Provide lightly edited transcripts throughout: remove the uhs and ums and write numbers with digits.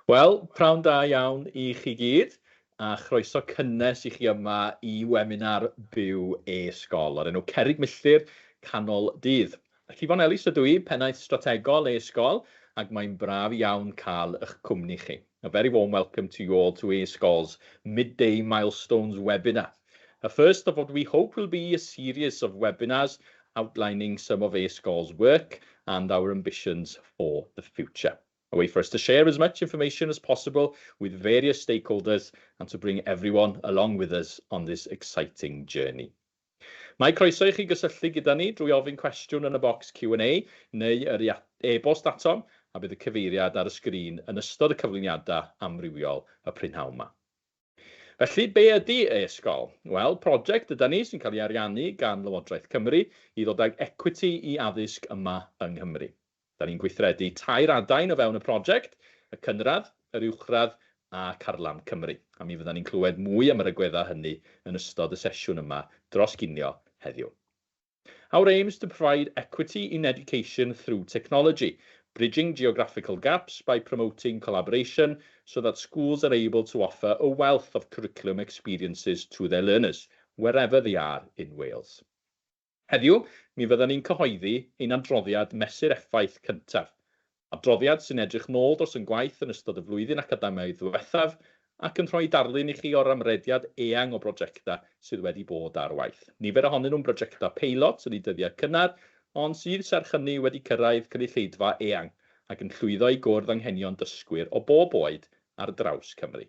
Wel, prawn da iawn I chi gyd, a chroeso cynnes I chi yma I webinar byw e-ysgol o'r enw Cerrig Milltir Canol Dydd. Rhifon Elis ydw I, pennaeth strategol e-ysgol, ac mae'n braf iawn cael eich cwmni chi. A very warm welcome to you all to e-ysgol's Midday Milestones webinar. The first of what we hope will be a series of webinars outlining some of e-ysgol's work and our ambitions for the future. A way for us to share as much information as possible with various stakeholders and to bring everyone along with us on this exciting journey. Mae croeso I chi gysylltu gyda ni drwy ofyn cwestiwn yn y bocs Q&A neu yr e-bost atom, a bydd y cyfeiriad ar y sgrin yn ystod y cyflwyniadau amrywiol y prynhawn yma. Felly, be ydy e-ysgol? Wel, prosiect yda ni sy'n cael ei ariannu gan Lywodraeth Cymru I ddod ag equity I addysg yma yng Nghymru. Da ni'n gweithredu tair adain o fewn y prosiect, y cynradd, yr uwchradd a Carlam Cymru. A mi fydda ni'n clywed mwy am yr agweddau hynny yn ystod y sesiwn yma dros ginio heddiw. Our aim is to provide equity in education through technology, bridging geographical gaps by promoting collaboration so that schools are able to offer a wealth of curriculum experiences to their learners, wherever they are in Wales. Heddiw, mi fyddan ni'n cyhoeddi ein adroddiad mesur effaith cyntaf. Adroddiad sy'n edrych nôl dros yn gwaith yn ystod y flwyddyn academaidd ddiwethaf ac yn rhoi darlun I chi o'r amrediad eang o brosiectau sydd wedi bod ar waith. Nifer ohonyn nhw'n brosiectau peilot yn ei dyddiau cynnar, ond sydd serch hynny wedi cyrraedd cynulleidfa eang ac yn llwyddo I gwrdd anghenion dysgwyr o bob oed ar draws Cymru.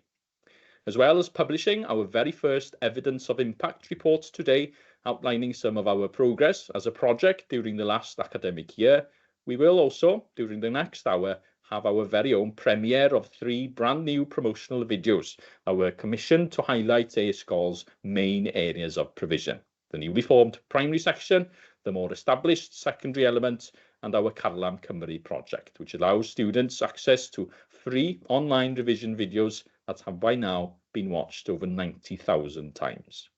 As well as publishing our very first evidence of impact reports today, outlining some of our progress as a project during the last academic year, we will also, during the next hour, have our very own premiere of 3 brand new promotional videos, our commission to highlight e-ysgol's main areas of provision. The newly formed primary section, the more established secondary element, and our Carlam Cymru project, which allows students access to free online revision videos that have by now been watched over 90,000 times.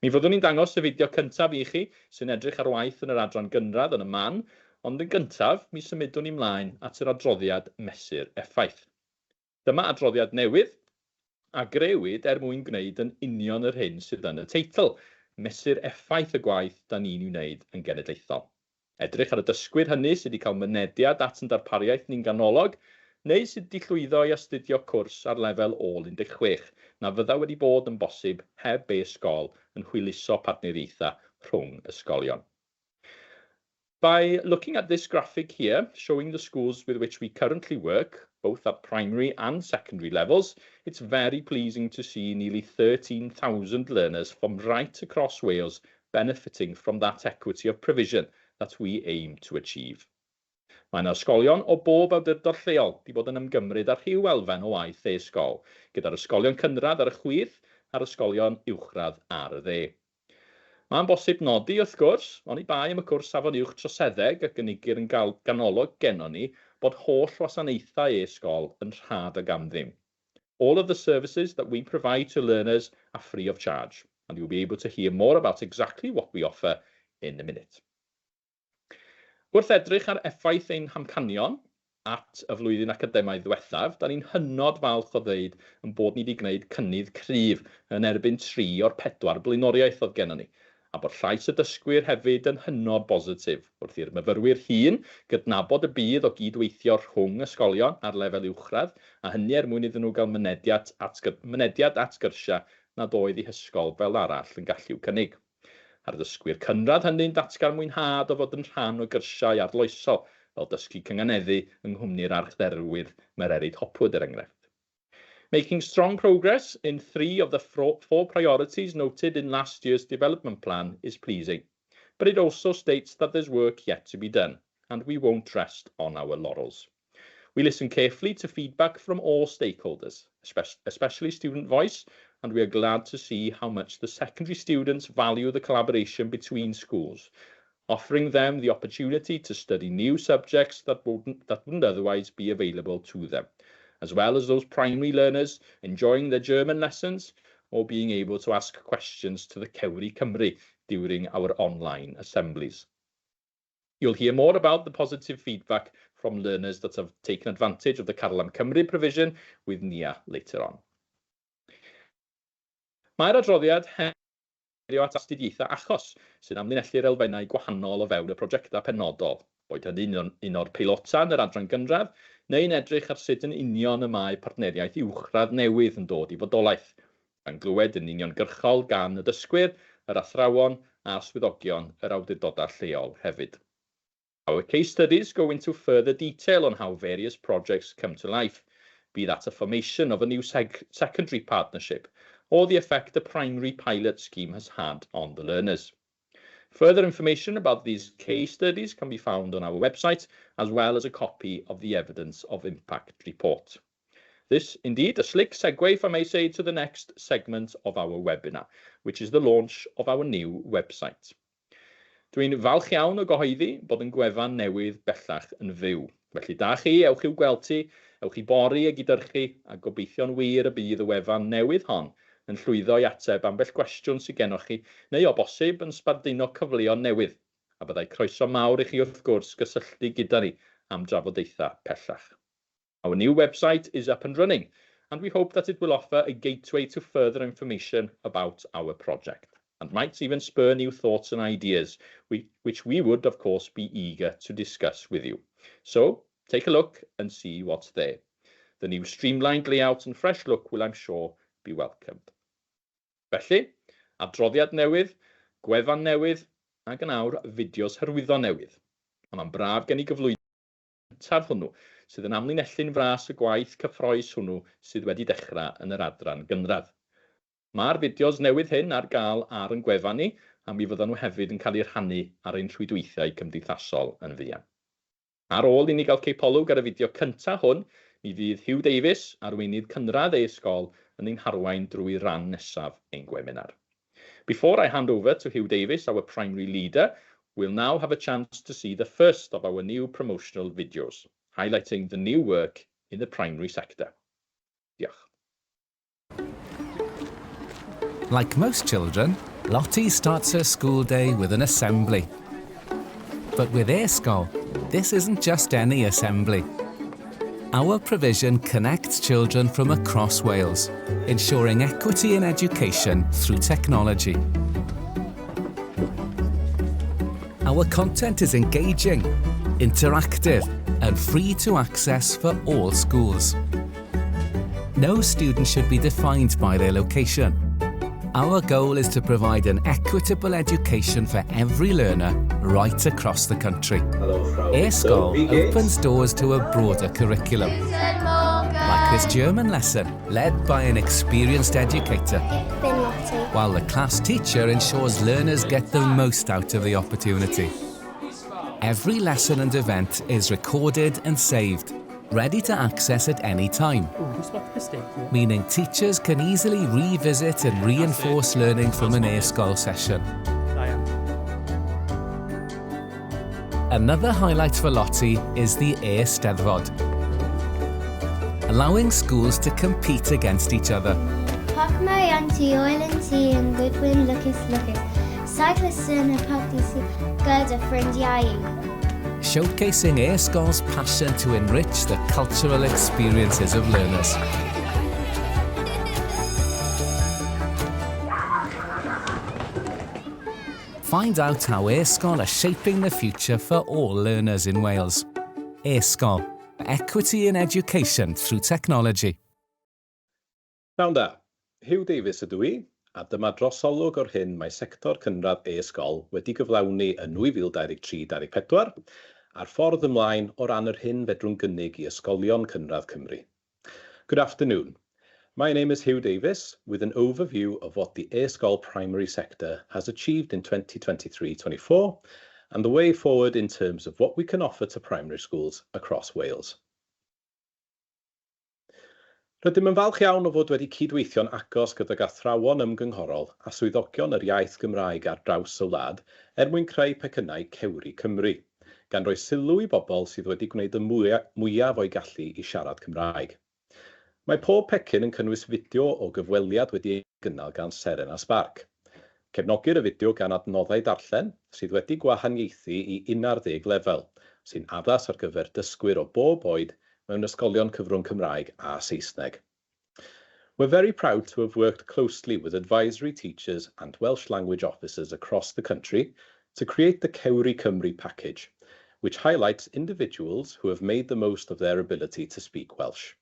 Mi fyddwn ni'n dangos y fideo cyntaf I chi sy'n edrych ar waith yn yr adran gynradd yn y man, ond yn gyntaf, mi symudwn ni mlaen at yr adroddiad mesur effaith. Dyma adroddiad newydd, a grewyd mwyn gwneud yn union yr hyn sydd yn y teitl, mesur effaith y gwaith da ni'n ei wneud yn genedlaethol. Edrych ar y dysgwyr hynny sydd wedi cael mynediad at yn darpariaeth ni'n ganolog, neu sydd wedi llwyddo I astudio cwrs ar lefel O16, na fydda wedi bod yn bosib heb e-ysgol yn hwyluso partneriaethau rhwng ysgolion. By looking at this graphic here, showing the schools with which we currently work, both at primary and secondary levels, it's very pleasing to see nearly 13,000 learners from right across Wales benefiting from that equity of provision that we aim to achieve. Mae'n ysgolion o bob awdurdod lleol wedi bod yn ymgymryd ar rhyw elfen o waith e-ysgol, gyda'r ysgolion cynradd ar y chwith a'r ysgolion uwchradd ar y dde. Mae'n bosib nodi, wrth gwrs, oni bai am y cwrs safon uwch troseddeg ac gynigir yn ganolog gennon ni, bod holl wasanaethau e-ysgol yn rhad ag am ddim. All of the services that we provide to learners are free of charge, and you'll be able to hear more about exactly what we offer in a minute. Wrth edrych ar effaith ein hamcanion at y flwyddyn academaidd ddiwethaf, da ni'n hynod falch o ddeud yn bod ni wedi gwneud cynnydd cryf yn erbyn 3 o'r 4 blaenoriaeth oedd gennym ni, a bod llais y dysgwyr hefyd yn hynod bositif wrth i'r myfyrwyr hŷn gydnabod y bydd o gydweithio rhwng ysgolion ar lefel uwchradd, a hynny mwyn iddyn nhw gael mynediad at gyrsia nad oedd eu hysgol fel arall yn gallu cynnig. A'r dysgwyr cynradd hynny'n datgan mwynhad o fod yn rhan o gyrsiau arloesol, fel dysgu cynganeddu yng nghwmni'r archdderwydd Mererid Hopwood enghraifft. Making strong progress in 3 of the 4 priorities noted in last year's development plan is pleasing, but it also states that there's work yet to be done, and we won't rest on our laurels. We listen carefully to feedback from all stakeholders, especially student voice, and we are glad to see how much the secondary students value the collaboration between schools, offering them the opportunity to study new subjects that wouldn't otherwise be available to them, as well as those primary learners enjoying their German lessons or being able to ask questions to the Cewri Cymru during our online assemblies. You'll hear more about the positive feedback from learners that have taken advantage of the Carlam Cymru provision with Nia later on. Mae'r adroddiad herio at astudiaethau achos sy'n amlinellu'r elfennau gwahanol o fewn y prosiectau penodol, boed hynny'n un o'r peilota yn yr adran gynradd, neu'n edrych ar sut yn union y mae partneriaeth uwchradd newydd yn dod i fodolaeth, gan glywed yn uniongyrchol gan y dysgwyr, yr athrawon a'r swyddogion yr awdurdodau lleol hefyd. Our case studies go into further detail on how various projects come to life, be that a formation of a new secondary partnership or the effect the primary pilot scheme has had on the learners. Further information about these case studies can be found on our website, as well as a copy of the evidence of impact report. This, indeed, a slick segue, if I may say, to the next segment of our webinar, which is the launch of our new website. Dwi'n falch iawn o gyhoeddi bod yn gwefan newydd bellach yn fyw. Felly da chi, ewch i'w gweld ti, ewch i bori a gydyrchu, a gobeithio'n wir y bydd y wefan newydd hon yn llwyddo i ateb ambell gwestiwn sydd gennych chi, neu o bosib yn sbarduno cyfleoedd newydd, a byddai croeso mawr i chi wrth gwrs gysylltu gyda ni am drafodaethau pellach. Our new website is up and running, and we hope that it will offer a gateway to further information about our project, and might even spur new thoughts and ideas, which we would, of course, be eager to discuss with you. So, take a look and see what's there. The new streamlined layout and fresh look will, I'm sure, be welcomed. Felly, adroddiad newydd, gwefan newydd, ac yn awr fideos hyrwyddo newydd. A mae'n braf gen i gyflwyno cyntaf hwnnw, sydd yn amlinellu'n fras y gwaith cyffroes hwnnw sydd wedi dechrau yn yr adran gynradd. Mae'r fideos newydd hyn ar gael ar yn gwefan ni, a mi fyddan nhw hefyd yn cael eu rhannu ar ein rhwydweithiau cymdeithasol yn fuan. Ar ôl i ni gael ceipolwg ar y fideo cyntaf hwn, mi fydd Hugh Davies, arweinydd cynradd ei ysgol, yn ein harwain drwy ran nesaf ein webinar. Before I hand over to Hugh Davies, our primary leader, we'll now have a chance to see the first of our new promotional videos, highlighting the new work in the primary sector. Diolch. Like most children, Lottie starts her school day with an assembly. But with Aysgol, this isn't just any assembly. Our provision connects children from across Wales, ensuring equity in education through technology. Our content is engaging, interactive, and free to access for all schools. No student should be defined by their location. Our goal is to provide an equitable education for every learner right across the country. Aysgol opens doors to a broader curriculum, like this German lesson led by an experienced educator, while the class teacher ensures learners get the most out of the opportunity. Every lesson and event is recorded and saved, ready to access at any time, meaning teachers can easily revisit and reinforce learning from an Aysgol session. Another highlight for Lottie is the Eisteddfod, allowing schools to compete against each other. Parc Marianne to Oil and Tea and Goodwin Lucas. Cyclists yn y parc gyda ffrindiau. Showcasing Aysgol's passion to enrich the cultural experiences of learners. Find out how Aysgol are shaping the future for all learners in Wales. Aysgol, equity in education through technology. Pnawn da, Hugh Davies ydw I, a dyma drosolwg o'r hyn mae sector cynradd Aysgol wedi gyflawni yn 2023-2024 a'r ffordd ymlaen o ran yr hyn fedrwn gynnig i ysgolion cynradd Cymru. Good afternoon. My name is Hugh Davies with an overview of what the Aysgol primary sector has achieved in 2023-24 and the way forward in terms of what we can offer to primary schools across Wales. Rydym yn falch iawn o fod wedi cydweithio'n agos gydag athrawon ymgynghorol a swyddogion yr iaith Gymraeg ar draws y wlad mwyn creu pecynnau Cewri Cymru, gan roi sylw i bobl sydd wedi gwneud y mwyaf o'i gallu i siarad Cymraeg. Mae pob pecyn yn cynnwys fideo o gyfweliad wedi ei gynnal gan Seren a Sparc. Cefnogir y fideo gan adnoddau darllen sydd wedi gwahaniaethu i 11 lefel, sy'n addas ar gyfer dysgwyr o bob oed mewn ysgolion cyfrwng Cymraeg a Saesneg. We're very proud to have worked closely with advisory teachers and Welsh language officers across the country to create the Cewri Cymru package, which highlights individuals who have made the most of their ability to speak Welsh.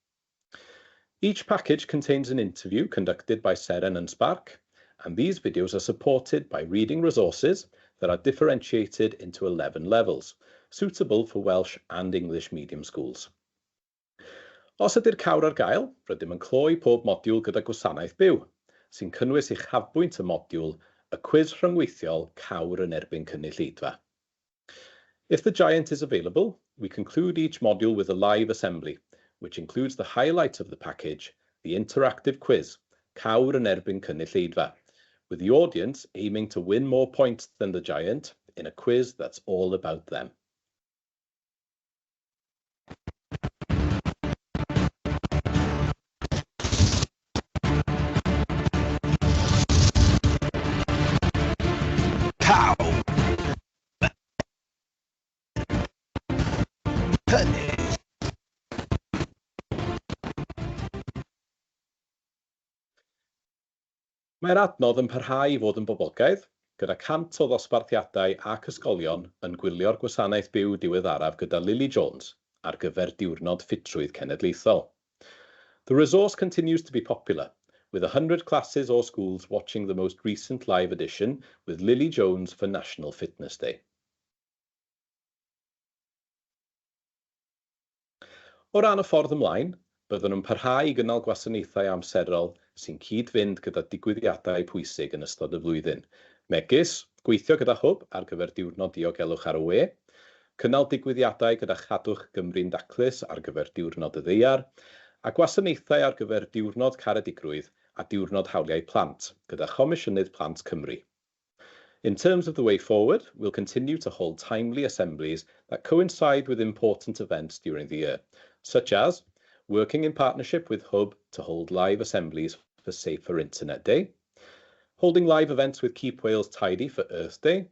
Each package contains an interview conducted by Seren and Spark, and these videos are supported by reading resources that are differentiated into 11 levels, suitable for Welsh and English medium schools. Os ydy'r cawr ar gael, rydym yn cloi pob modiwl gyda gwasanaeth byw, sy'n cynnwys uchafbwynt y modiwl, y cwis rhyngweithiol cawr yn erbyn cynulleidfa. If the giant is available, we conclude each module with a live assembly, which includes the highlight of the package, the interactive quiz, cawr yn erbyn cynulleidfa, with the audience aiming to win more points than the giant in a quiz that's all about them. Cow. Mae'r adnodd yn parhau i fod yn boblogaidd, gyda 100 o ddosbarthiadau ac ysgolion yn gwylio'r gwasanaeth byw diweddaraf gyda Lily Jones ar gyfer diwrnod ffitrwydd cenedlaethol. The resource continues to be popular, with 100 classes or schools watching the most recent live edition with Lily Jones for National Fitness Day. O ran y ffordd ymlaen, byddwn yn parhau i gynnal gwasanaethau amserol sy'n cyd-fynd gyda digwyddiadau pwysig yn ystod y flwyddyn. Megis, gweithio gyda hwb ar gyfer diwrnod diogelwch ar y we, cynnal digwyddiadau gyda Chadwch Gymru'n daclus ar gyfer diwrnod y ddeiar, a gwasanaethau ar gyfer diwrnod caredigrwydd a diwrnod hawliau plant gyda Chomisiynydd Plant Cymru. In terms of the way forward, we'll continue to hold timely assemblies that coincide with important events during the year, such as working in partnership with Hub to hold live assemblies for Safer Internet Day, holding live events with Keep Wales Tidy for Earth Day,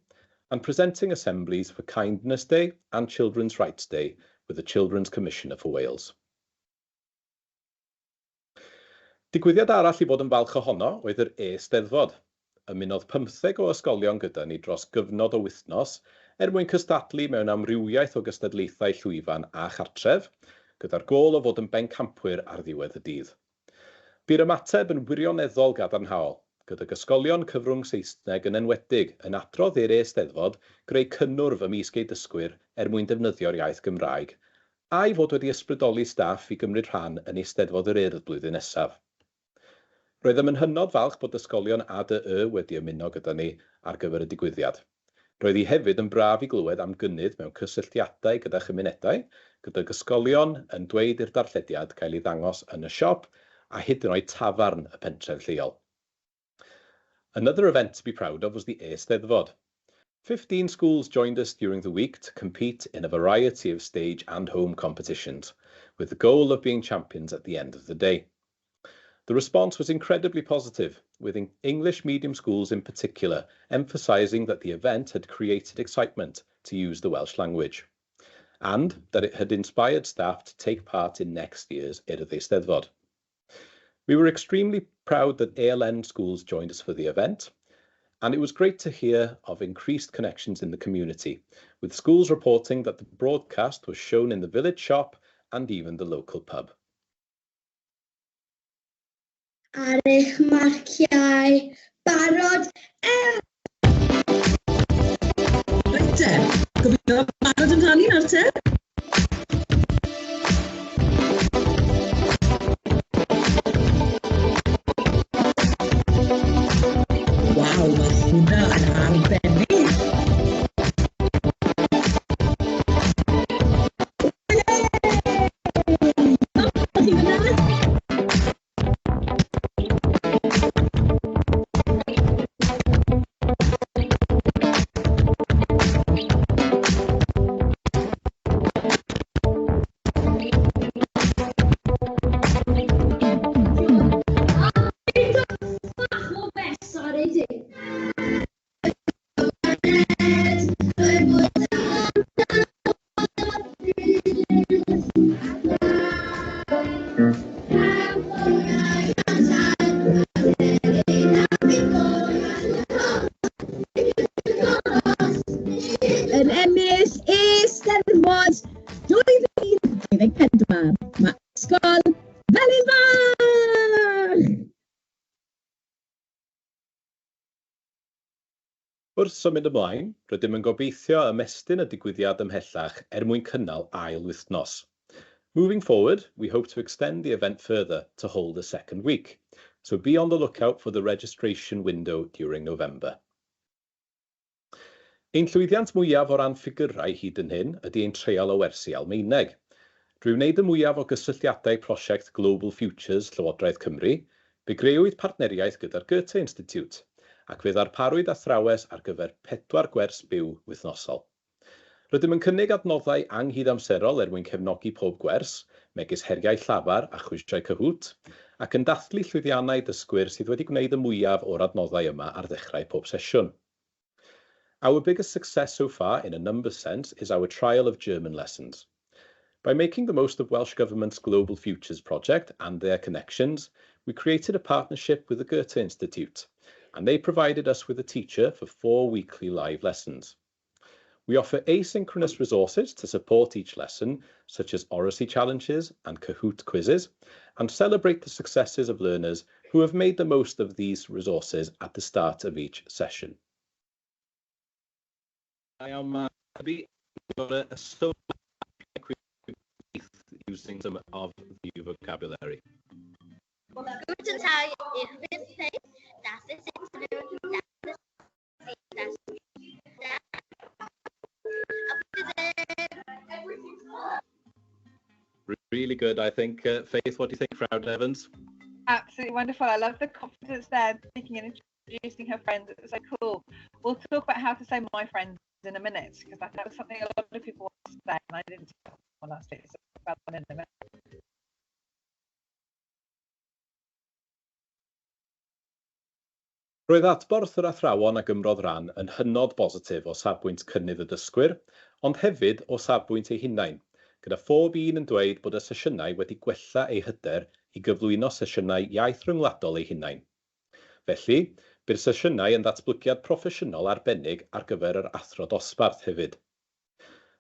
and presenting assemblies for Kindness Day and Children's Rights Day with the Children's Commissioner for Wales. Digwyddiad arall i fod yn falch ohono oedd yr E-Steddfod. Ymunodd 15 o ysgolion gyda ni dros gyfnod o wythnos mwyn cystadlu mewn amrywiaeth o gystadlaethau llwyfan a chartref, gyda'r gôl o fod yn bencampwyr ar ddiwedd y dydd. By'r ymateb yn wirioneddol gadarnhaol, gyda ysgolion cyfrwng Saesneg yn enwedig yn adrodd i'r E-Steddfod greu cynnwrf ymysg eu dysgwyr mwyn defnyddio'r iaith Gymraeg, a i fod wedi ysbrydoli staff i gymryd rhan yn Eisteddfod yr Urdd blwyddyn nesaf. Roeddem yn hynod falch bod ysgolion ADY wedi ymuno gyda ni ar gyfer y digwyddiad. Roedd hi hefyd yn braf i glywed am gynnydd mewn cysylltiadau gyda chymunedau, gyda ysgolion yn dweud i'r darllediad cael ei ddangos yn y siop a hyd yn oed tafarn y pentref lleol. Another event to be proud of was the E-Steddfod. 15 schools joined us during the week to compete in a variety of stage and home competitions, with the goal of being champions at the end of the day. The response was incredibly positive, with English medium schools in particular emphasising that the event had created excitement to use the Welsh language, and that it had inspired staff to take part in next year's Urdd Eisteddfod. We were extremely proud that ALN schools joined us for the event, and it was great to hear of increased connections in the community, with schools reporting that the broadcast was shown in the village shop and even the local pub. Ar eich marciau, barod, Reit te, gobeithio barod yn rhannu nawr te. Waw, mae hwnna yn arbennig. Yn ennill Eisteddfod 2024, mae Ysgol Felynfach! Wrth symud ymlaen, rydym yn gobeithio ymestyn y digwyddiad ymhellach mwyn cynnal ail wythnos. Moving forward, we hope to extend the event further to hold a second week, so be on the lookout for the registration window during November. Ein llwyddiant mwyaf o ran ffigyrau hyd yn hyn ydy ein treial o wersi Almaeneg. Drwy wneud y mwyaf o gysylltiadau prosiect Global Futures Llywodraeth Cymru, fe greuwyd partneriaeth gyda'r Goethe Institute, ac fe ddarparwyd athrawes ar gyfer 4 gwers byw wythnosol. Rydym yn cynnig adnoddau anghydamserol mwyn cefnogi pob gwers, megis heriau llafar a chwysau Cahoot, ac yn dathlu llwyddiannau dysgwyr sydd wedi gwneud y mwyaf o'r adnoddau yma ar ddechrau pob sesiwn. Our biggest success so far, in a numbers sense, is our trial of German lessons. By making the most of Welsh Government's Global Futures project and their connections, we created a partnership with the Goethe Institute, and they provided us with a teacher for 4 weekly live lessons. We offer asynchronous resources to support each lesson, such as oracy challenges and Kahoot quizzes, and celebrate the successes of learners who have made the most of these resources at the start of each session. I am got a so using some of the vocabulary. Guten Tag, ich bin Faith. Das ist Interview. Really good, I think. Faith, what do you think, Froud Evans? Absolutely wonderful. I love the confidence there, speaking and introducing her friends. It's so cool. We'll talk about how to say my friends in a minute, because that was something a lot of people want to say, and I didn't say one last week, so about that in a minute. Roedd adborth yr athrawon a gymrodd ran yn hynod bositif o safbwynt cynnydd y dysgwyr, ond hefyd o safbwynt ei hunain, gyda phob un yn dweud bod y sesiynau wedi gwella eu hyder i gyflwyno sesiynau iaith ryngwladol eu hunain. Felly, bydd sesiynau yn ddatblygiad proffesiynol arbennig ar gyfer yr athro dosbarth hefyd.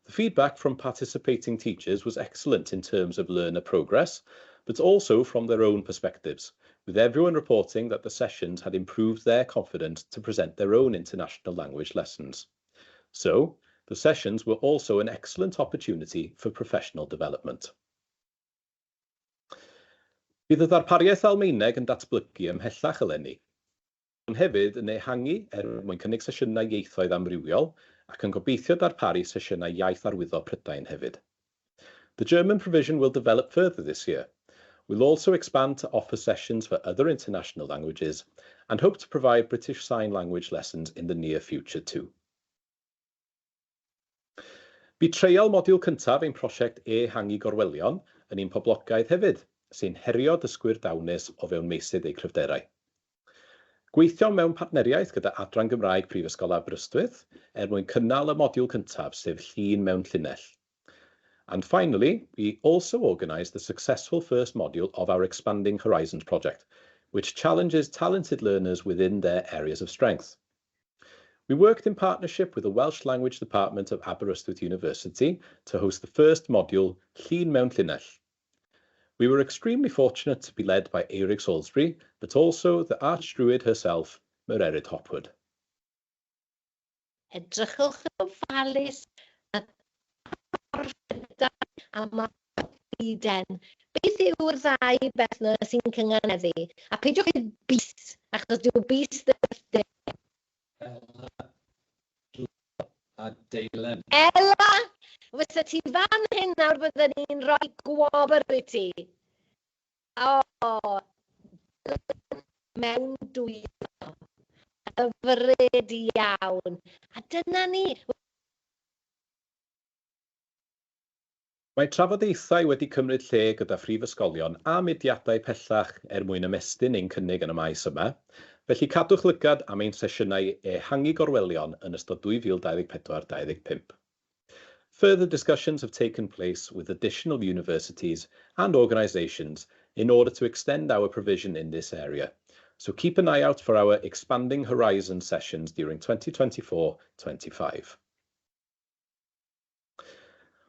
The feedback from participating teachers was excellent in terms of learner progress, but also from their own perspectives, with everyone reporting that the sessions had improved their confidence to present their own international language lessons. So, the sessions were also an excellent opportunity for professional development. Bydd y ddarpariaeth Almaeneg yn datblygu ymhellach eleni, ond hefyd yn ehangu mwyn cynnig sesiynau ieithoedd amrywiol ac yn gobeithio darparu sesiynau iaith arwyddo Prydain hefyd. The German provision will develop further this year. We'll also expand to offer sessions for other international languages and hope to provide British Sign Language lessons in the near future too. Bydd treial modiwl cyntaf ein prosiect ehangu gorwelion yn un poblogaidd hefyd, sy'n herio dysgwyr dawnus o fewn meysydd eu cryfderau. Gweithio mewn partneriaeth gyda Adran Gymraeg Prifysgol Aberystwyth mwyn cynnal y modiwl cyntaf sef llun mewn llinell. And finally, we also organised the successful first module of our Expanding Horizons project, which challenges talented learners within their areas of strength. We worked in partnership with the Welsh Language Department of Aberystwyth University to host the first module, Llun mewn llinell. We were extremely fortunate to be led by Eirig Salisbury, but also the Archdruid herself, Mererid Hopwood. Edrychwch yn ofalus a byd-en. Beth yw'r ddau beth na sy'n cynganeddu? A peidiwch yn bys, achos dyw bys ddyn. A Deilen. Ela, fysa ti fan hyn nawr byddwn ni'n rhoi gwobr i ti. O, mewn dwylo. Hyfryd iawn. A dyna ni. Mae trafodaethau wedi cymryd lle gyda phrifysgolion a mudiadau pellach mwyn ymestyn ein cynnig yn y maes yma, felly cadwch lygad am ein sesiynau ehangu gorwelion yn ystod 2024-2025. Further discussions have taken place with additional universities and organisations in order to extend our provision in this area. So keep an eye out for our Expanding Horizon sessions during 2024-25.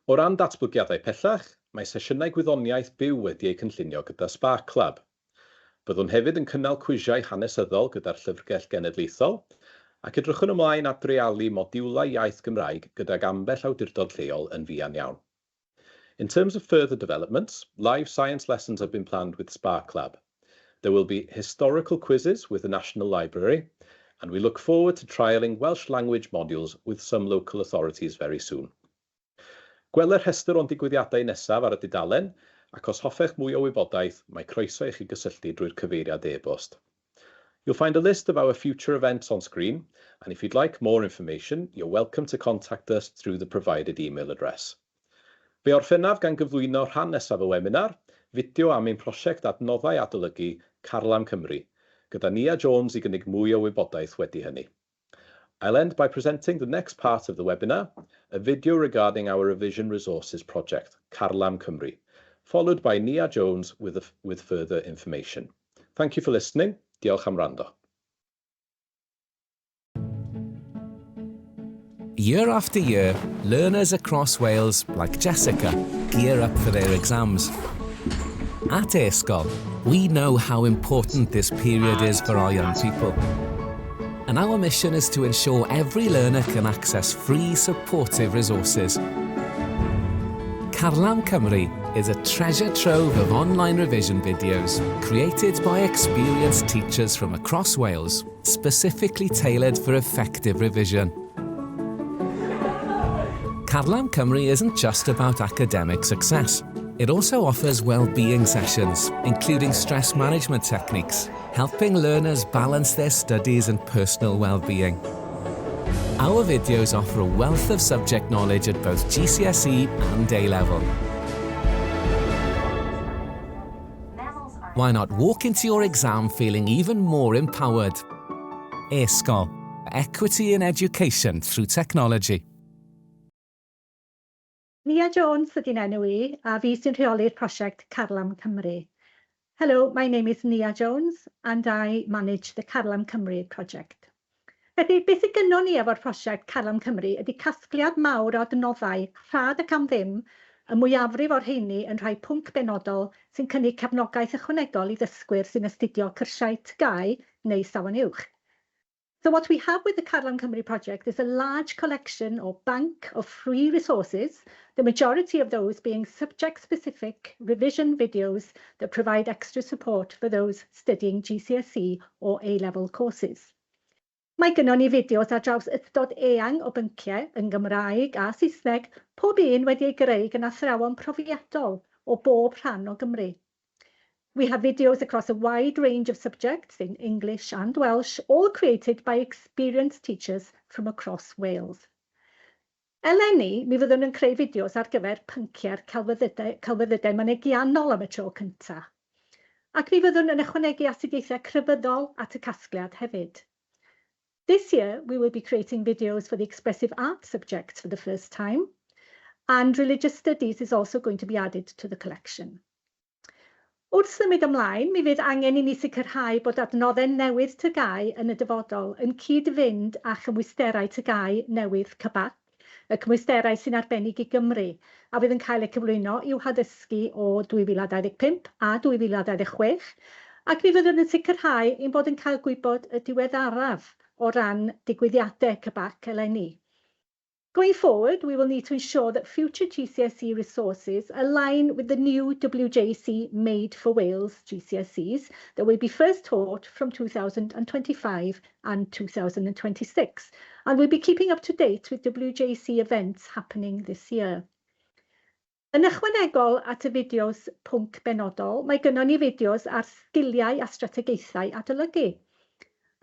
O ran datblygiadau pellach, mae sesiynau gwyddoniaeth byw wedi eu cynllunio gyda Spark Club. Byddwn hefyd yn cynnal cwisiau hanesyddol gyda'r Llyfrgell Genedlaethol ac edrychwn ymlaen at dreialu modiwlau iaith Gymraeg gydag ambell awdurdod lleol yn fuan iawn. In terms of further developments, live science lessons have been planned with Spark Club. There will be historical quizzes with the National Library, and we look forward to trialling Welsh language modules with some local authorities very soon. Gweler rhestr o'n digwyddiadau nesaf ar y dudalen, ac os hoffech mwy o wybodaeth, mae croeso i chi gysylltu drwy'r cyfeiriad e-bost. You'll find a list of our future events on screen, and if you'd like more information, you're welcome to contact us through the provided email address. Fe orffennaf gan gyflwyno rhan nesaf y webinar, fideo am ein prosiect adnoddau adolygu Carlam Cymru, gyda Nia Jones i gynnig mwy o wybodaeth wedi hynny. I'll end by presenting the next part of the webinar, a video regarding our revision resources project, Carlam Cymru, followed by Nia Jones with further information. Thank you for listening. Diolch am wrando. Year after year, learners across Wales, like Jessica, gear up for their exams. At Aysgol, we know how important this period is for our young people. And our mission is to ensure every learner can access free, supportive resources. Carlam Cymru is a treasure trove of online revision videos created by experienced teachers from across Wales, specifically tailored for effective revision. Carlam Cymru isn't just about academic success. It also offers well-being sessions, including stress management techniques, helping learners balance their studies and personal well-being. Our videos offer a wealth of subject knowledge at both GCSE and A-level. Why not walk into your exam feeling even more empowered? Aysgol, equity in education through technology. Nia Jones ydy'n enw I, a fi sy'n rheoli'r prosiect Carlam Cymru. Hello, my name is Nia Jones, and I manage the Carlam Cymru project. Felly, beth y gynnon ni efo'r prosiect Carlam Cymru ydy casgliad mawr o adnoddau rhad ac am ddim, y mwyafrif o'r rheini yn rhai pwnc benodol sy'n cynnig cefnogaeth ychwanegol I ddysgwyr sy'n astudio cyrsiau TGAU neu safon uwch. So what we have with the Carlam Cymru project is a large collection or bank of free resources, the majority of those being subject-specific revision videos that provide extra support for those studying GCSE or A-level courses. Mae gynnon ni fideos ar draws ystod eang o bynciau yn Gymraeg a Saesneg, pob un wedi ei greu gan athrawon profiadol o bob rhan o Gymru. We have videos across a wide range of subjects in English and Welsh, all created by experienced teachers from across Wales. Eleni, mi fyddwn yn creu fideos ar gyfer pynciau'r celfyddydau mynegiannol am y tro cyntaf. Ac mi fyddwn yn ychwanegu astudiaethau crefyddol at y casgliad hefyd. This year, we will be creating videos for the expressive art subjects for the first time, and religious studies is also going to be added to the collection. Wrth symud ymlaen, mi fydd angen I ni sicrhau bod adnoddau newydd TGAU yn y dyfodol yn cyd-fynd â chymwysterau TGAU newydd CBAC, y cymwysterau sy'n arbennig I Gymru, a fydd yn cael eu cyflwyno i'w haddysgu o 2025 a 2026, ac mi fyddwn yn sicrhau ein bod yn cael gwybod y diweddaraf o ran digwyddiadau CBAC eleni. Going forward, we will need to ensure that future GCSE resources align with the new WJC Made for Wales GCSEs that will be first taught from 2025 and 2026, and we'll be keeping up to date with WJC events happening this year. Yn ychwanegol at y fideos pwnc benodol, mae gynnon ni fideos ar sgiliau a strategaethau adolygu.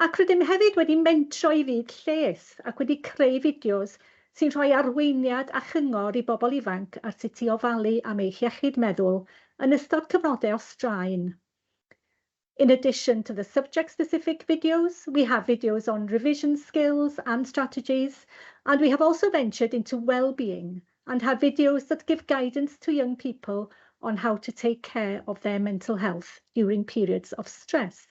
Ac rydym hefyd wedi mentro I fyd lles ac wedi creu fideos sy'n rhoi arweiniad a chyngor I bobl ifanc ar sut I ofalu am eich iechyd meddwl yn ystod cyfnodau o straen. In addition to the subject-specific videos, we have videos on revision skills and strategies, and we have also ventured into well-being and have videos that give guidance to young people on how to take care of their mental health during periods of stress.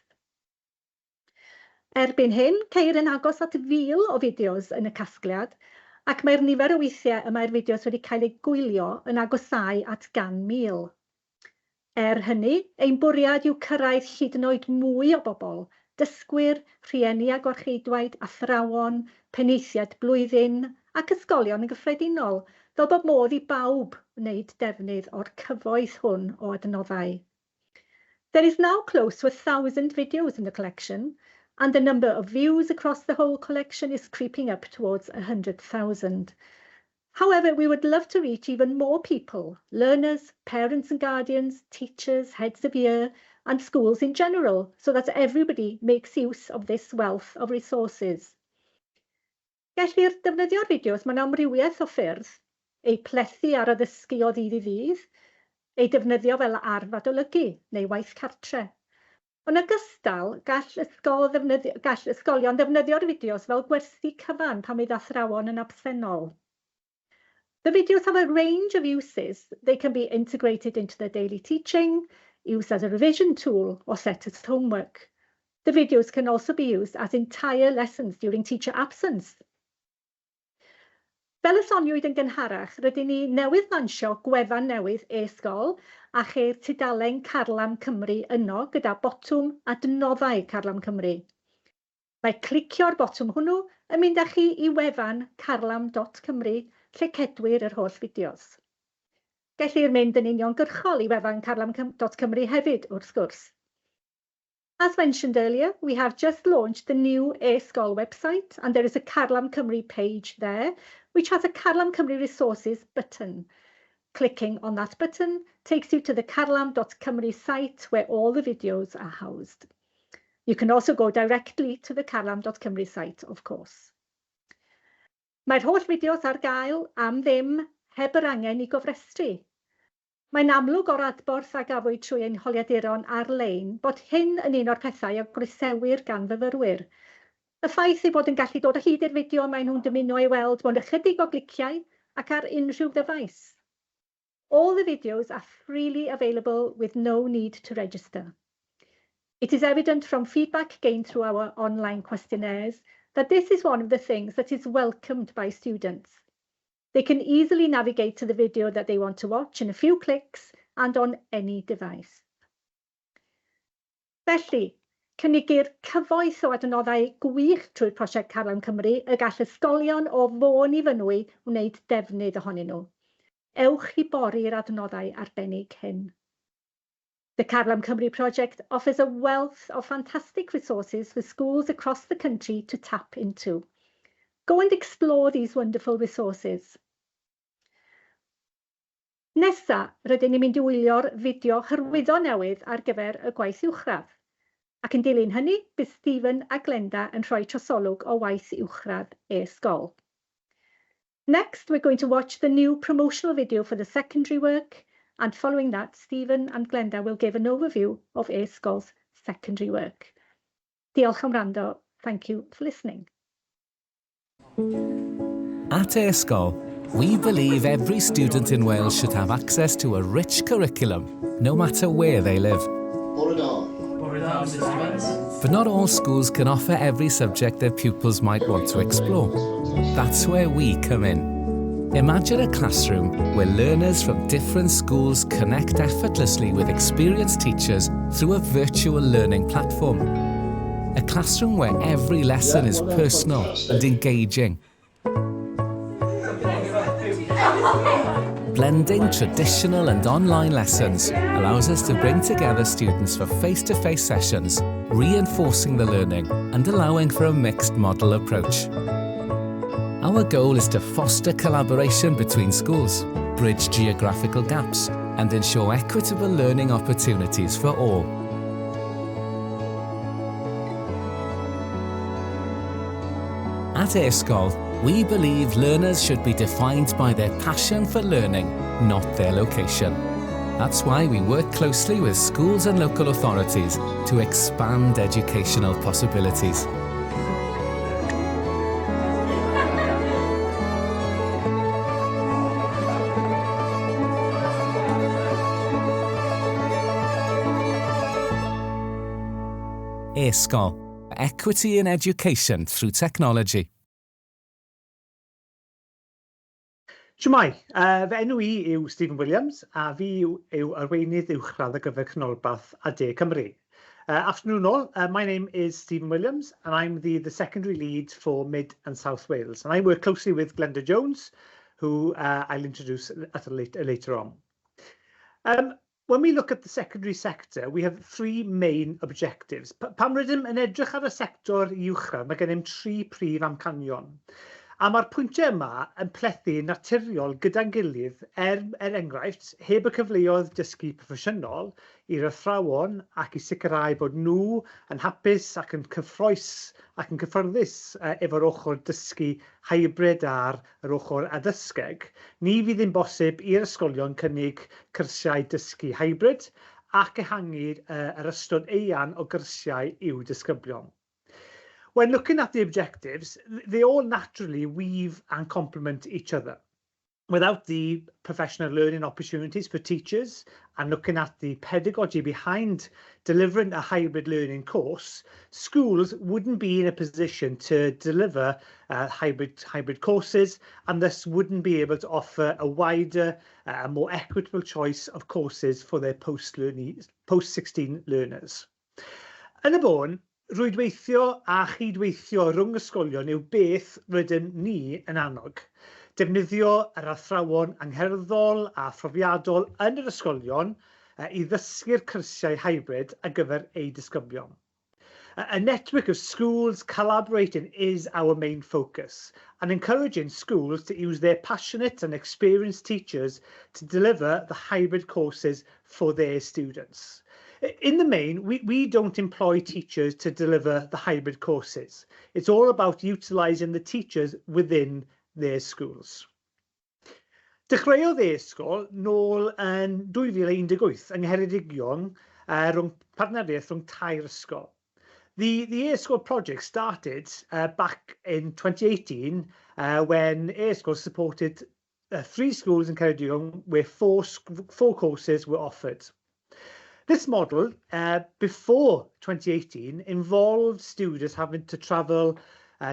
Erbyn hyn, ceir yn agos at 1,000 o fideos yn y casgliad, ac mae'r nifer o weithiau y mae'r fideos wedi cael eu gwylio yn agosau at 100,000. Hynny, ein bwriad yw cyrraedd hyd yn oed mwy o bobl, dysgwyr, rhieni a gorcheidwaid, athrawon, penaethiaid blwyddyn ac ysgolion yn gyffredinol, fel bod modd i bawb wneud defnydd o'r cyfoeth hwn o adnoddau. There is now close to 1,000 videos in the collection, and the number of views across the whole collection is creeping up towards 100,000. However, we would love to reach even more people, learners, parents and guardians, teachers, heads of year, and schools in general, so that everybody makes use of this wealth of resources. Gellir defnyddio'r fideos mewn amrywiaeth o ffyrdd, eu plethu ar addysgu o ddydd i ddydd, ei defnyddio fel arf adolygu neu waith cartre. Yn ogystal, gall ysgolion defnyddio'r fideos fel gwersi cyfan pan fydd athrawon yn absennol. The videos have a range of uses. They can be integrated into the daily teaching, used as a revision tool, or set as homework. The videos can also be used as entire lessons during teacher absence. Fel y soniwyd yn gynharach, rydyn ni newydd lansio gwefan newydd e-ysgol a cheir tudalen Carlam Cymru yno gyda botwm adnoddau Carlam Cymru. Mae clicio'r botwm hwnnw yn mynd â chi i wefan carlam.cymru lle cedwir yr holl fideos. Gellir mynd yn uniongyrchol i wefan carlam.cymru hefyd wrth gwrs. As mentioned earlier, we have just launched the new e-ysgol website, and there is a Carlam Cymru page there, which has a Carlam Cymru resources button. Clicking on that button takes you to the carlam.cymru site where all the videos are housed. You can also go directly to the carlam.cymru site, of course. Mae'r holl fideos ar gael am ddim heb yr angen i gofrestru. Mae'n amlwg o'r adborth a gafwyd trwy ein holiaduron ar-lein bod hyn yn un o'r pethau a groesewir gan fyfyrwyr. Y ffaith ei bod yn gallu dod o hyd i'r fideo mae nhw'n dymuno ei weld mewn ychydig o gliciau ac ar unrhyw ddyfais. All the videos are freely available with no need to register. It is evident from feedback gained through our online questionnaires that this is one of the things that is welcomed by students. They can easily navigate to the video that they want to watch in a few clicks and on any device. Felly, cynigir cyfoeth o adnoddau gwych trwy'r prosiect Carlam Cymru y gall ysgolion o Fôn i Fynwy wneud defnydd ohonyn nhw. Ewch i bori'r adnoddau arbennig hyn. The Carlam Cymru project offers a wealth of fantastic resources for schools across the country to tap into. Go and explore these wonderful resources. Nesa, rydyn ni'n mynd i wylio'r fideo hyrwyddo newydd ar gyfer y gwaith uwchradd. Ac yn dilyn hynny, bydd Stephen a Glenda yn rhoi trosolwg o waith uwchradd e-ysgol. Next, we're going to watch the new promotional video for the secondary work, and following that, Stephen and Glenda will give an overview of e-ysgol's secondary work. Diolch am wrando. Thank you for listening. At e-ysgol, we believe every student in Wales should have access to a rich curriculum, no matter where they live. But not all schools can offer every subject their pupils might want to explore. That's where we come in. Imagine a classroom where learners from different schools connect effortlessly with experienced teachers through a virtual learning platform. A classroom where every lesson is personal and engaging. Blending traditional and online lessons allows us to bring together students for face-to-face sessions, reinforcing the learning and allowing for a mixed model approach. Our goal is to foster collaboration between schools, bridge geographical gaps, and ensure equitable learning opportunities for all. At e-ysgol, we believe learners should be defined by their passion for learning, not their location. That's why we work closely with schools and local authorities to expand educational possibilities. Esgol, Equity in Education through Technology. Shwmai, fy enw I yw Stephen Williams a fi yw arweinydd uwchradd ar gyfer canolbarth a De Cymru. Afternoon all, my name is Stephen Williams and I'm the secondary lead for Mid and South Wales, and I work closely with Glenda Jones, who I'll introduce later on. When we look at the secondary sector, we have three main objectives. Pam rydym yn edrych ar y sector uwchradd, mae gennym tri prif amcanion. A mae'r pwyntiau yma yn plethu naturiol gyda'n gilydd enghraifft, heb y cyfleoedd dysgu proffesiynol i'r athrawon ac i sicrhau bod nhw yn hapus ac yn cyffroes ac yn cyffyrddus efo'r ochr dysgu hybrid ar yr ochr addysgeg, ni fydd yn bosib i'r ysgolion cynnig cyrsiau dysgu hybrid ac ehangu'r yr ystod eang o gyrsiau i'w disgyblion. When looking at the objectives, they all naturally weave and complement each other. Without the professional learning opportunities for teachers and looking at the pedagogy behind delivering a hybrid learning course, schools wouldn't be in a position to deliver hybrid courses and thus wouldn't be able to offer a wider, more equitable choice of courses for their post-16 learners. Yn y bôn, rwydweithio a chydweithio rhwng ysgolion yw beth rydym ni yn annog. Defnyddio yr athrawon angherddol a phrofiadol yn yr ysgolion i ddysgu'r cyrsiau hybrid ar gyfer eu disgyblion. A network of schools collaborating is our main focus and encouraging schools to use their passionate and experienced teachers to deliver the hybrid courses for their students. In the main, we don't employ teachers to deliver the hybrid courses. It's all about utilising the teachers within their schools. Dechreuodd e-ysgol nôl yn 2018 yng Ngheredigion rhwng partneriaeth rhwng tair ysgol. The e-ysgol project started back in 2018 when e-ysgol supported 3 schools in Ceredigion where 4 courses were offered. This model, before 2018, involved students having to travel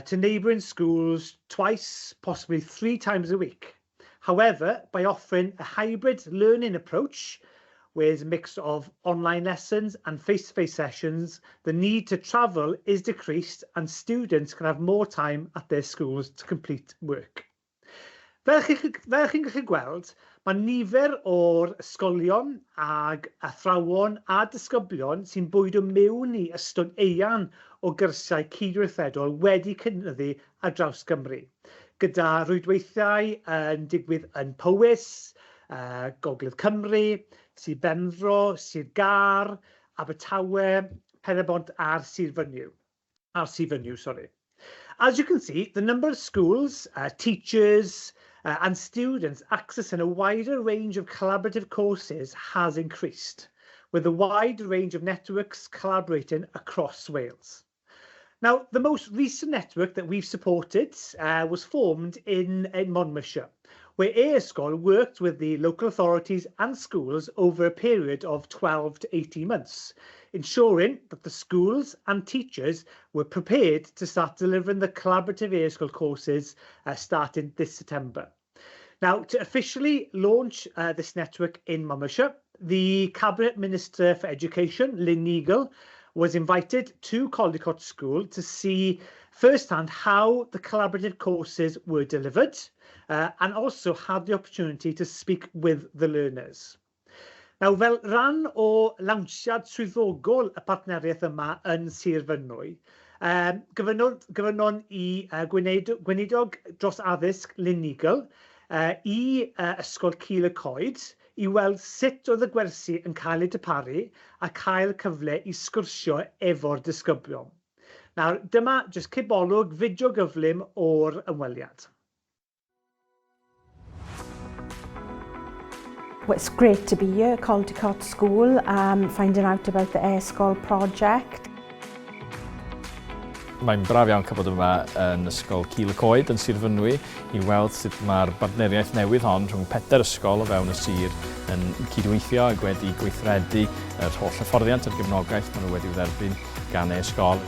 to neighbouring schools twice, possibly 3 times a week. However, by offering a hybrid learning approach, where it's a mix of online lessons and face-to-face sessions, the need to travel is decreased and students can have more time at their schools to complete work. Fel chi'n gallu gweld, mae nifer o'r ysgolion ag athrawon a disgyblion sy'n bwydo mewn i ystod eang o gyrsiau cydweithredol wedi cynyddu ar draws Gymru, gyda rwydweithiau yn digwydd yn Powys, Gogledd Cymru, Sir Benfro, Sir Gar, Abertawe, Pen-y-bont a'r Sir Fynyw. As you can see, the number of schools, teachers, and students accessing a wider range of collaborative courses has increased, with a wide range of networks collaborating across Wales. Now, the most recent network that we've supported was formed in Monmouthshire, where e-ysgol worked with the local authorities and schools over a period of 12 to 18 months, ensuring that the schools and teachers were prepared to start delivering the collaborative e-ysgol courses starting this September. Now, to officially launch this network in Monmouthshire, the Cabinet Minister for Education, Lynn Neagle, was invited to Caldicot School to see firsthand how the collaborative courses were delivered and also had the opportunity to speak with the learners. Now, fel rhan o lawnsiad swyddogol y partneriaeth yma yn Sir Fynwy, gyfynnon i gweinidog dros addysg Lynn Neagle i Ysgol Cul y Coed i weld sut oedd y gwersi yn cael ei darparu a cael cyfle i sgwrsio efo'r disgyblion. Nawr, dyma jyst cibolwg fideo gyflym o'r ymweliad. Well, it's great to be here at Caldicot School, finding out about the e-ysgol project. Mae'n braf iawn cael bod yma yn ysgol Cul y Coed yn Sir Fynwy i weld sut mae'r partneriaeth newydd hon rhwng 4 ysgol o fewn y sir yn cydweithio ac wedi gweithredu yr holl hyfforddiant a'r gefnogaeth maen nhw wedi dderbyn gan eu ysgol.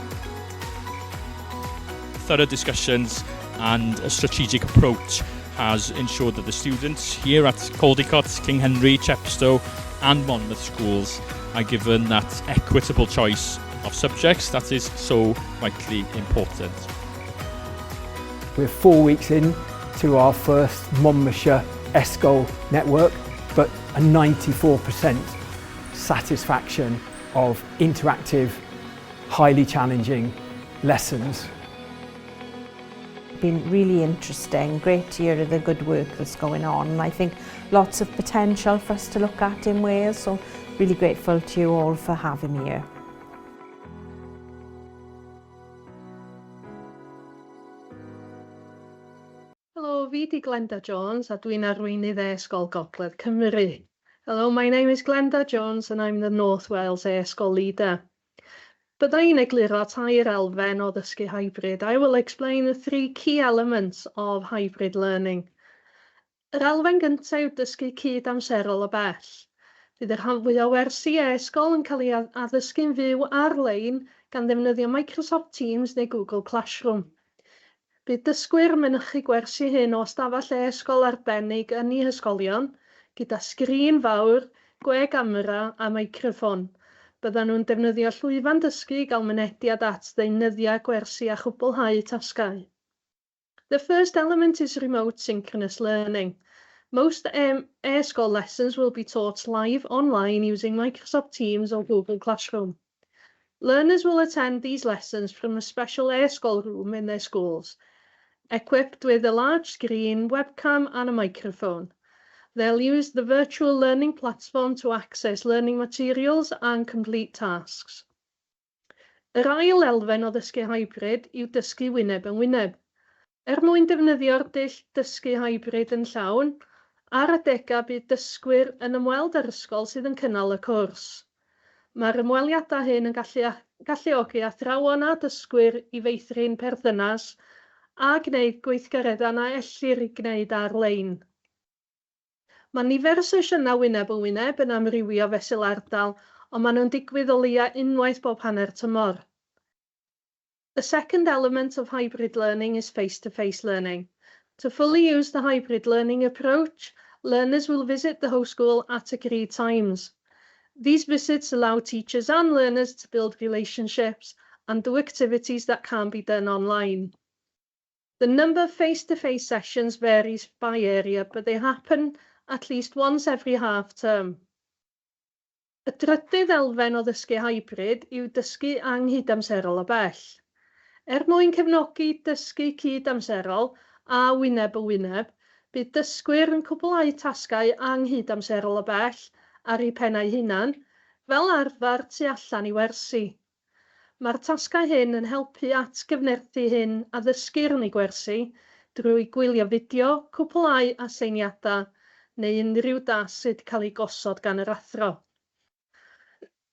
Thorough discussions and a strategic approach has ensured that the students here at Caldicot, King Henry, Chepstow and Monmouth schools are given that equitable choice of subjects that is so vitally important. We're 4 weeks in to our first Monmouthshire ESCOL network, but a 94% satisfaction of interactive, highly challenging lessons. Been really interesting, great to hear of the good work that's going on, and I think lots of potential for us to look at in Wales, so really grateful to you all for having me here. Hello, fi di Glenda Jones a dwi'n arweinydd e-ysgol Gogledd Cymru. Hello, my name is Glenda Jones and I'm the North Wales e-ysgol leader. Byddai'n egluro tair elfen o ddysgu hybrid. I will explain the 3 key elements of hybrid learning. Yr elfen gyntaf yw dysgu cyd-amserol o bell. Bydd yr rhan fwyaf o wersi e-ysgol yn cael ei addysgu'n fyw ar-lein gan ddefnyddio Microsoft Teams neu Google Classroom. Bydd dysgwyr mynychu gwersi hyn o stafell e-ysgol arbennig yn eu hysgolion, gyda sgrin fawr, gwe gamera a meicroffon. Byddan nhw'n defnyddio llwyfan dysgu i gael mynediad at ddeunyddiau gwersi a chwblhau tasgau. The first element is remote synchronous learning. Most e-ysgol lessons will be taught live online using Microsoft Teams or Google Classroom. Learners will attend these lessons from a special e-ysgol room in their schools, equipped with a large screen, webcam and a microphone. They'll use the virtual learning platform to access learning materials and complete tasks. Yr ail elfen o ddysgu hybrid yw dysgu wyneb yn wyneb. Mwyn defnyddio'r dull dysgu hybrid yn llawn, ar adegau bydd dysgwyr yn ymweld â'r ysgol sydd yn cynnal y cwrs. Mae'r ymweliadau hyn yn galluogi athrawon a dysgwyr i feithrin perthynas a gwneud gweithgareddau na ellir i gwneud ar-lein. Mae nifer y sesiynau wyneb yn wyneb yn amrywio fesul ardal, ond maen nhw'n digwydd o leia unwaith bob hanner tymor. The second element of hybrid learning is face-to-face learning. To fully use the hybrid learning approach, learners will visit the host school at agreed times. These visits allow teachers and learners to build relationships and do activities that can't be done online. The number of face-to-face sessions varies by area, but they happen at least once every half term. Y drydydd elfen o ddysgu hybrid yw dysgu anghydamserol o bell. Mwyn cefnogi dysgu cyd-amserol a wyneb y wyneb, bydd dysgwyr yn cwblhau tasgau anghydamserol o bell ar eu pennau hunan, fel arfer tu allan i wersi. Mae'r tasgau hyn yn helpu at gyfnerthu hyn a ddysgu'r yn ei gwersi drwy gwylio fideo, cwblhau a seiniadau, neu unrhyw das sydd cael ei gosod gan yr athro.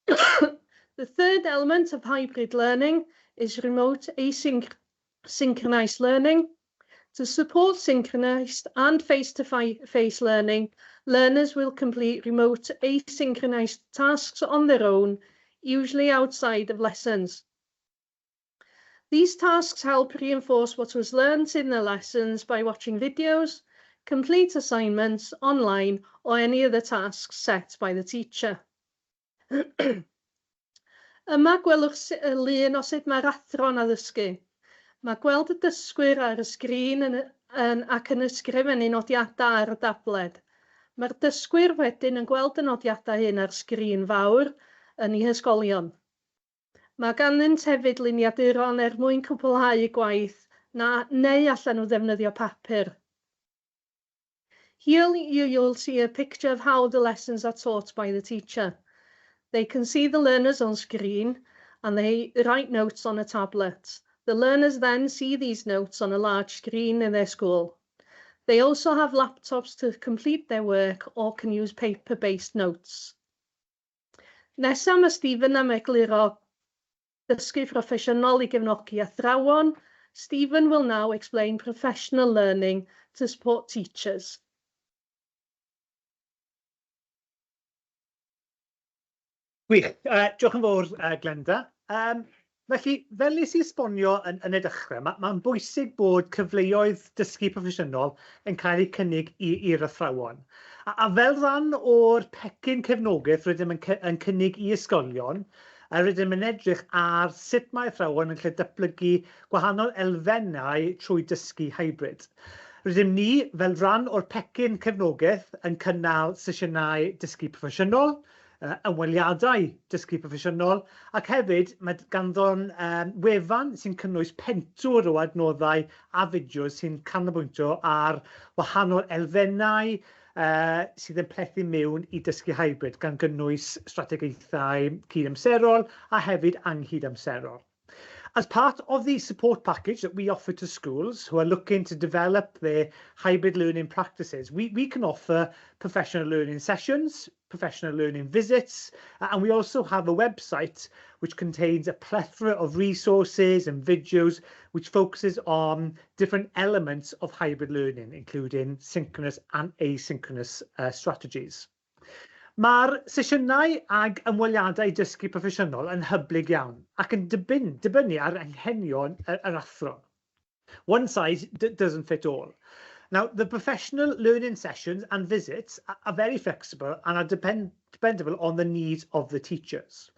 The third element of hybrid learning is remote asynchronous learning. To support synchronized and face-to-face learning, learners will complete remote asynchronous tasks on their own, usually outside of lessons. These tasks help reinforce what was learned in the lessons by watching videos, complete assignments online, or any other tasks set by the teacher. Yma gwelwch lun o sut mae'r athro'n addysgu. Mae gweld y dysgwyr ar y sgrin ac yn ysgrifennu nodiadau ar y dabled. Mae'r dysgwyr wedyn yn gweld y nodiadau hyn ar sgrin fawr yn eu hysgolion. Mae ganddynt hefyd luniaduron mwyn cwblhau y gwaith neu allan nhw ddefnyddio papur. Here you'll see a picture of how the lessons are taught by the teacher. They can see the learners on screen and they write notes on a tablet. The learners then see these notes on a large screen in their school. They also have laptops to complete their work or can use paper-based notes. Nesaf mae Stephen am egluro dysgu proffesiynol i gefnogi athrawon, Stephen will now explain professional learning to support teachers. Gwych. Diolch yn fawr, Glenda. Felly, fel nes i esbonio yn y dechrau, mae'n bwysig bod cyfleoedd dysgu proffesiynol yn cael eu cynnig i'r athrawon. A fel rhan o'r pecyn cefnogaeth rydym yn cynnig i ysgolion, rydym yn edrych ar sut mae athrawon yn gallu datblygu gwahanol elfennau trwy dysgu hybrid. Rydym ni, fel rhan o'r pecyn cefnogaeth, yn cynnal sesiynau dysgu proffesiynol, ymweliadau dysgu proffesiynol, ac hefyd mae ganddo'n wefan sy'n cynnwys pentwr o adnoddau a fideos sy'n canolbwyntio ar wahanol elfennau sydd yn plethu mewn i dysgu hybrid, gan gynnwys strategaethau cydamserol a hefyd anghydamserol. As part of the support package that we offer to schools who are looking to develop their hybrid learning practices, we can offer professional learning sessions, professional learning visits, and we also have a website which contains a plethora of resources and videos which focuses on different elements of hybrid learning, including synchronous and asynchronous strategies. Mae'r sesiynau ag ymweliadau dysgu proffesiynol yn hyblyg iawn ac yn dibynnu ar anghenion yr athro. One size doesn't fit all. Now, the professional learning sessions and visits are very flexible and are dependable on the needs of the teachers.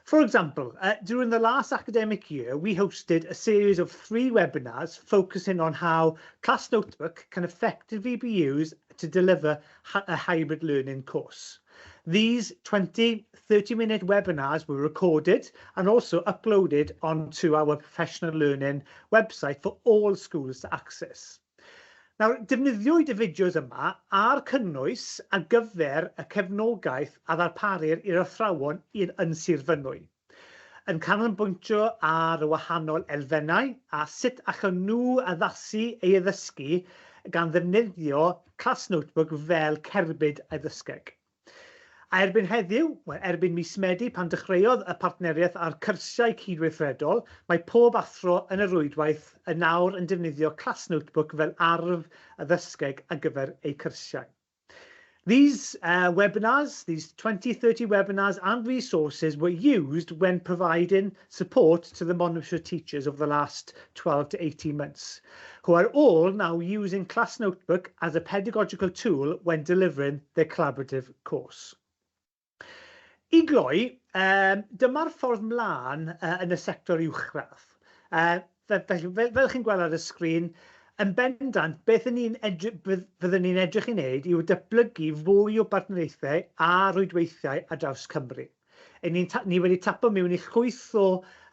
For example, during the last academic year, we hosted a series of 3 webinars focusing on how Class Notebook can effectively be used to deliver a hybrid learning course. These 20-30-minute webinars were recorded and also uploaded onto our professional learning website for all schools to access. Nawr, defnyddiwyd y fideos yma ar cynnwys ar gyfer y cefnogaeth a ddarparir i'r athrawon yn Sir Fynwy, yn canolbwyntio ar y wahanol elfennau a sut allan nhw addasu ei addysgu gan ddefnyddio Class Notebook fel cerbyd addysgeg. A erbyn heddiw, erbyn mis Medi pan dechreuodd y partneriaeth ar cyrsiau cydweithredol, mae pob athro yn y rwydwaith yn nawr yn defnyddio Class Notebook fel arf addysgeg ar gyfer eu cyrsiau. These webinars, these 20-30 webinars and resources were used when providing support to the Monmouthshire teachers over the last 12 to 18 months, who are all now using Class Notebook as a pedagogical tool when delivering their collaborative course. I gloi, dyma'r ffordd mlaen yn y sector uwchradd. Fel chi'n gweld ar y sgrin, yn bendant, beth fyddwn ni'n edrych i wneud yw datblygu fwy o bartneriaethau a rwydweithiau ar draws Cymru. Ni wedi tapo mewn i llwyth o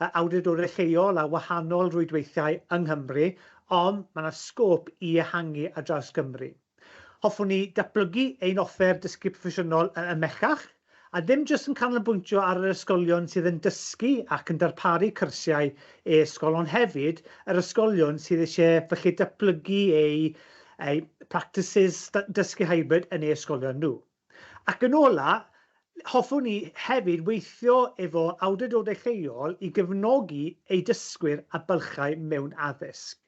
awdurdodau lleol a wahanol rwydweithiau yng Nghymru, ond mae yna sgôp i ehangu ar draws Cymru. Hoffwn ni datblygu ein offer dysgu proffesiynol ymellach, a ddim jyst yn canolbwyntio ar yr ysgolion sydd yn dysgu ac yn darparu cyrsiau e-ysgol, ond hefyd yr ysgolion sydd eisiau felly datblygu eu practices dysgu hybrid yn e-ysgolion nhw. Ac yn ola, hoffwn ni hefyd weithio efo awdurdodau lleol i gefnogi eu dysgwyr a bylchau mewn addysg.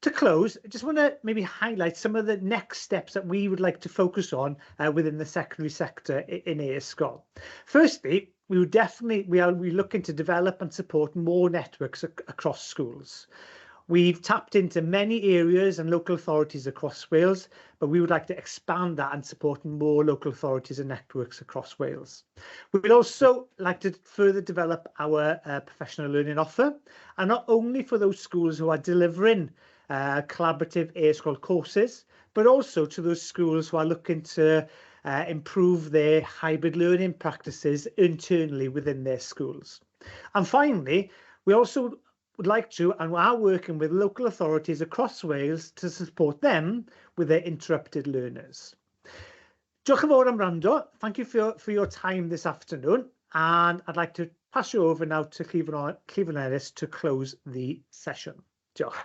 To close, I just want to maybe highlight some of the next steps that we would like to focus on within the secondary sector in ASCOL. Firstly, we're looking to develop and support more networks across schools. We've tapped into many areas and local authorities across Wales, but we would like to expand that and support more local authorities and networks across Wales. We would also like to further develop our professional learning offer, and not only for those schools who are delivering collaborative ASCOL courses, but also to those schools who are looking to improve their hybrid learning practices internally within their schools. And finally, we also would like to and are working with local authorities across Wales to support them with their interrupted learners. Diolch yn fawr am wrando. Thank you for your time this afternoon, and I'd like to pass you over now to Cleveland Ellis to close the session. Diolch.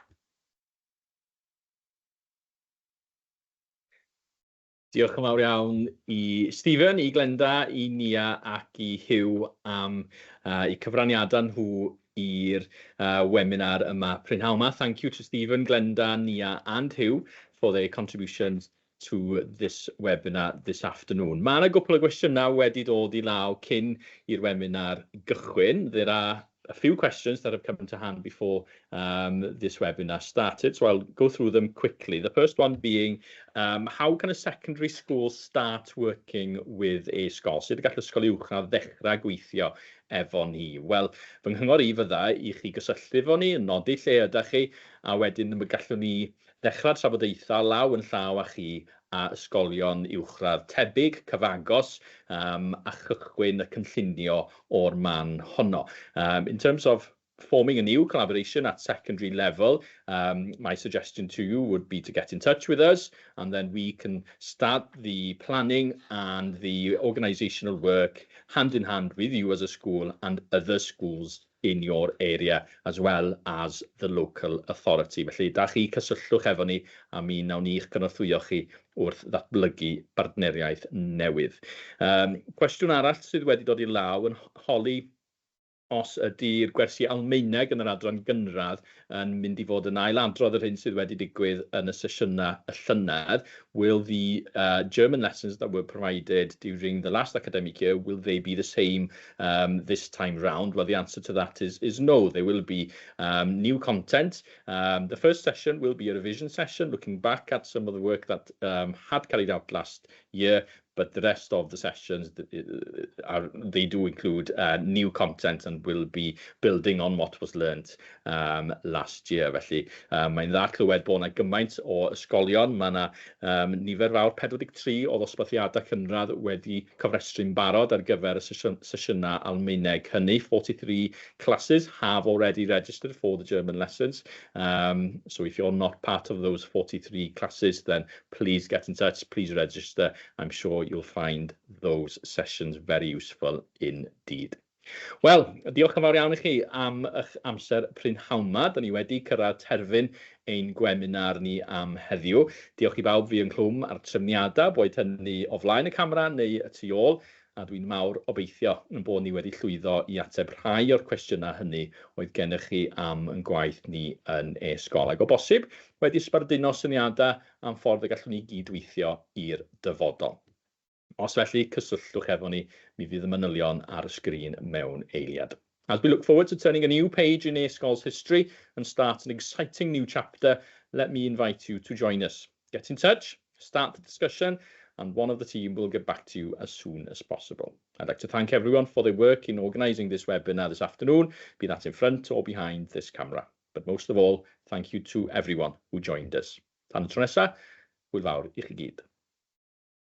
Diolch yn fawr iawn i Stephen, i Glenda, i Nia ac i Hugh am eu cyfraniadau nhw i'r webinar yma prynhawn yma. Thank you to Stephen, Glenda, Nia and Hugh for their contributions to this webinar this afternoon. Mae yna gwpl o gwestiynau wedi dod i law cyn i'r webinar gychwyn. There are a few questions that have come to hand before this webinar started, so I'll go through them quickly. The first one being, how can a secondary school start working with a SCOL? Sut y gall ysgol uwchradd ddechrau gweithio efo ni? Wel, fy nghyngor i fydda i chi gysylltu efo ni, yn nodi lle ydych chi, a wedyn gallwn ni ddechrau'r trafodaethau law yn llaw â chi a ysgolion uwchradd tebyg, cyfagos, a chychwyn y cynllunio o'r man honno. In terms of forming a new collaboration at secondary level, my suggestion to you would be to get in touch with us, and then we can start the planning and the organisational work hand in hand with you as a school and other schools in your area, as well as the local authority. Felly, da chi cysylltwch efo ni, a mi nawn ni eich cynorthwyo chi wrth ddatblygu partneriaeth newydd. Cwestiwn arall sydd wedi dod i law yn holi os ydy'r gwersi Almaeneg yn yr adran gynradd yn mynd i fod yn ailadrodd yr hyn sydd wedi digwydd yn y sesiynau y llynedd. Will the German lessons that were provided during the last academic year, will they be the same this time round? Well, the answer to that is no. There will be new content. The first session will be a revision session, looking back at some of the work that had carried out last year, but the rest of the sessions, they do include new content and will be building on what was learnt last year. Felly, mae'n dda clywed bod yna gymaint o ysgolion. Mae yna nifer fawr 43 o ddosbarthiadau cynradd wedi cofrestru'n barod ar gyfer y sesiynau Almaeneg hynny. 43 classes have already registered for the German lessons. So if you're not part of those 43 classes, then please get in touch, please register. I'm sure you'll find those sessions very useful indeed. Wel, diolch yn fawr iawn i chi am eich amser prynhawn yma. Da ni wedi cyrraedd terfyn ein gwebinar ni am heddiw. Diolch i bawb fi ynghlwm ar trefniadau, boed hynny o flaen y camera neu y tu ôl, a dwi'n mawr obeithio yn bod ni wedi llwyddo i ateb rhai o'r cwestiynau hynny oedd gennych chi am yn gwaith ni yn e-ysgol. Ac o bosib, wedi sbarduno syniadau am ffordd y gallwn ni gydweithio i'r dyfodol. Os felly, cysylltwch efo ni, mi fydd y manylion ar y sgrin mewn eiliad. As we look forward to turning a new page in e-ysgol's history and start an exciting new chapter, let me invite you to join us. Get in touch, start the discussion, and one of the team will get back to you as soon as possible. I'd like to thank everyone for their work in organising this webinar this afternoon, be that in front or behind this camera. But most of all, thank you to everyone who joined us. Tan y tro nesa, hwyl fawr i chi gyd.